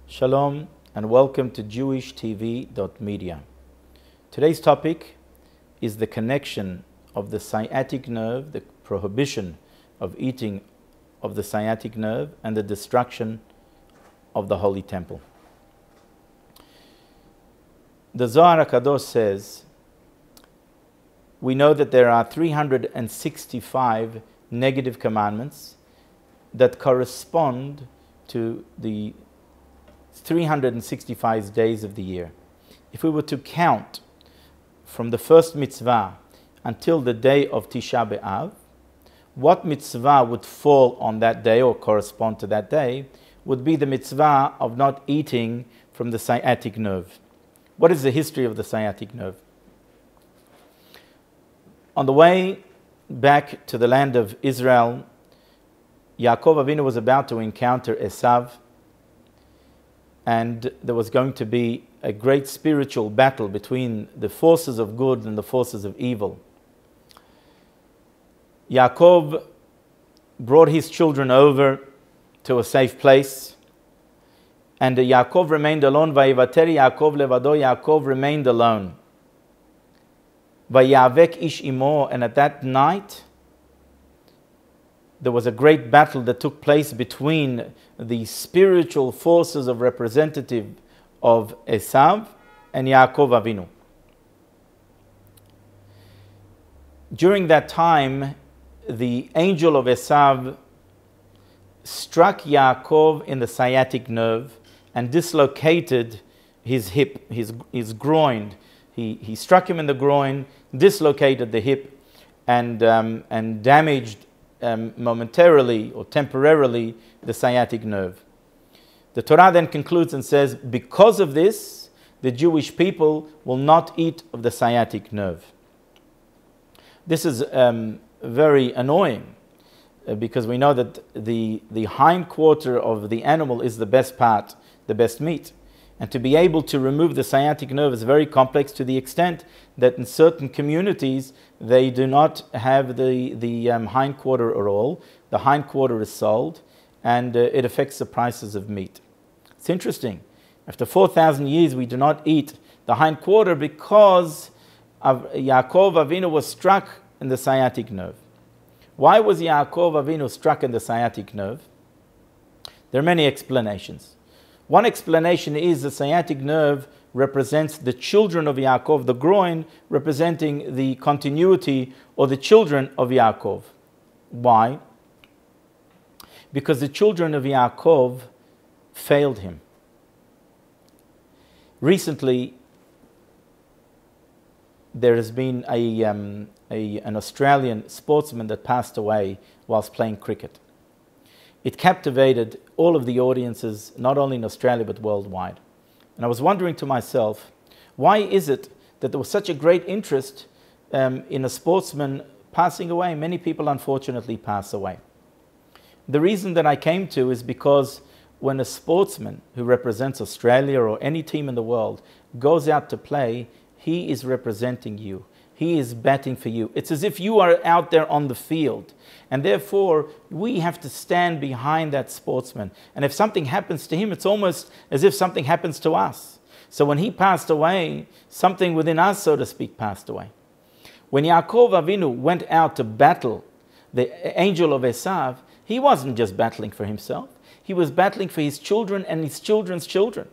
Shalom and welcome to JewishTV.media. Today's topic is the connection of the sciatic nerve, the prohibition of eating of the sciatic nerve, and the destruction of the Holy Temple. The Zohar HaKadosh says, we know that there are 365 negative commandments that correspond to the 365 days of the year. If we were to count from the first mitzvah until the day of Tisha B'Av, what mitzvah would fall on that day or correspond to that day would be the mitzvah of not eating from the sciatic nerve. What is the history of the sciatic nerve? On the way back to the land of Israel, Yaakov Avinu was about to encounter Esav, and there was going to be a great spiritual battle between the forces of good and the forces of evil. Yaakov brought his children over to a safe place, and Yaakov remained alone. Vayivater Yaakov levado, Yaakov remained alone. Vayavek ish imo, and at that night there was a great battle that took place between the spiritual forces of representative of Esav and Yaakov Avinu. During that time, the angel of Esav struck Yaakov in the sciatic nerve and dislocated his hip, his groin. He struck him in the groin, dislocated the hip, and damaged momentarily or temporarily the sciatic nerve. The Torah then concludes and says, because of this, the Jewish people will not eat of the sciatic nerve. This is very annoying because we know that the hind quarter of the animal is the best part, the best meat. And to be able to remove the sciatic nerve is very complex, to the extent that in certain communities they do not have the hind quarter at all. The hind quarter is sold, and it affects the prices of meat. It's interesting. After 4,000 years, we do not eat the hind quarter because Yaakov Avinu was struck in the sciatic nerve. Why was Yaakov Avinu struck in the sciatic nerve? There are many explanations. One explanation is the sciatic nerve represents the children of Yaakov, the groin representing the continuity or the children of Yaakov. Why? Because the children of Yaakov failed him. Recently, there has been an Australian sportsman that passed away whilst playing cricket. It captivated all of the audiences, not only in Australia but worldwide. And I was wondering to myself, why is it that there was such a great interest in a sportsman passing away? Many people unfortunately pass away. The reason that I came to is because when a sportsman who represents Australia or any team in the world goes out to play, he is representing you. He is batting for you. It's as if you are out there on the field. And therefore, we have to stand behind that sportsman. And if something happens to him, it's almost as if something happens to us. So when he passed away, something within us, so to speak, passed away. When Yaakov Avinu went out to battle the angel of Esav, he wasn't just battling for himself. He was battling for his children and his children's children.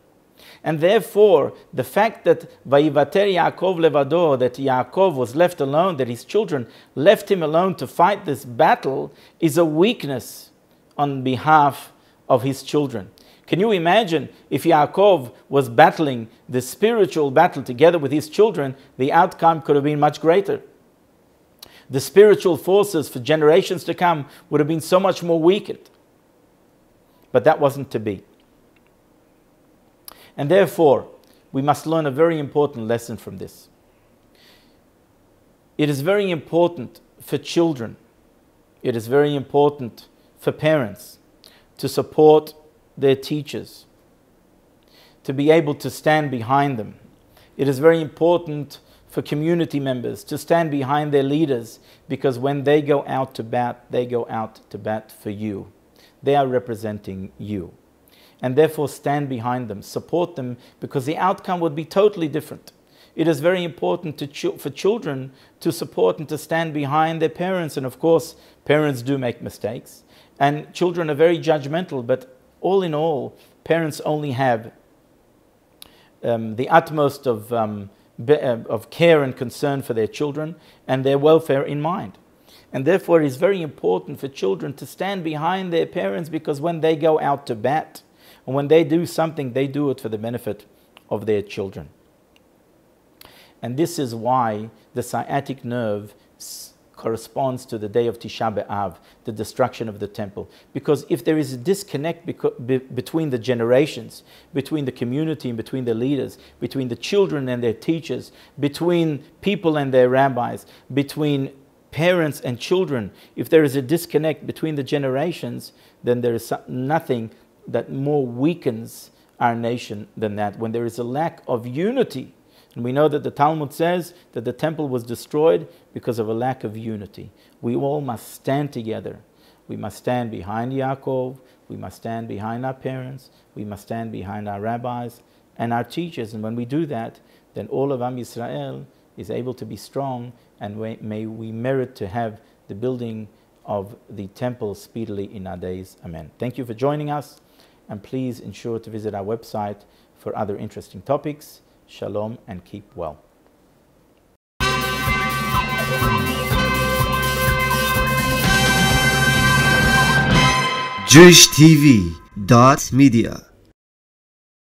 And therefore, the fact that Vayivater Yaakov levado, that Yaakov was left alone, that his children left him alone to fight this battle, is a weakness on behalf of his children. Can you imagine if Yaakov was battling the spiritual battle together with his children, the outcome could have been much greater. The spiritual forces for generations to come would have been so much more weakened. But that wasn't to be. And therefore, we must learn a very important lesson from this. It is very important for children, it is very important for parents to support their teachers, to be able to stand behind them. It is very important for community members to stand behind their leaders, because when they go out to bat, they go out to bat for you. They are representing you. And therefore stand behind them, support them, because the outcome would be totally different. It is very important for children to support and to stand behind their parents. And of course, parents do make mistakes. And children are very judgmental, but all in all, parents only have the utmost of care and concern for their children and their welfare in mind. And therefore, it is very important for children to stand behind their parents, because when they go out to bat, and when they do something, they do it for the benefit of their children. And this is why the sciatic nerve corresponds to the day of Tisha B'Av, the destruction of the temple. Because if there is a disconnect between the generations, between the community and between the leaders, between the children and their teachers, between people and their rabbis, between parents and children, if there is a disconnect between the generations, then there is nothing that more weakens our nation than that. When there is a lack of unity, and we know that the Talmud says that the temple was destroyed because of a lack of unity. We all must stand together. We must stand behind Yaakov. We must stand behind our parents. We must stand behind our rabbis and our teachers. And when we do that, then all of Am Yisrael is able to be strong, and may we merit to have the building of the temple speedily in our days. Amen. Thank you for joining us, and please ensure to visit our website for other interesting topics. Shalom and keep well. JewishTV.media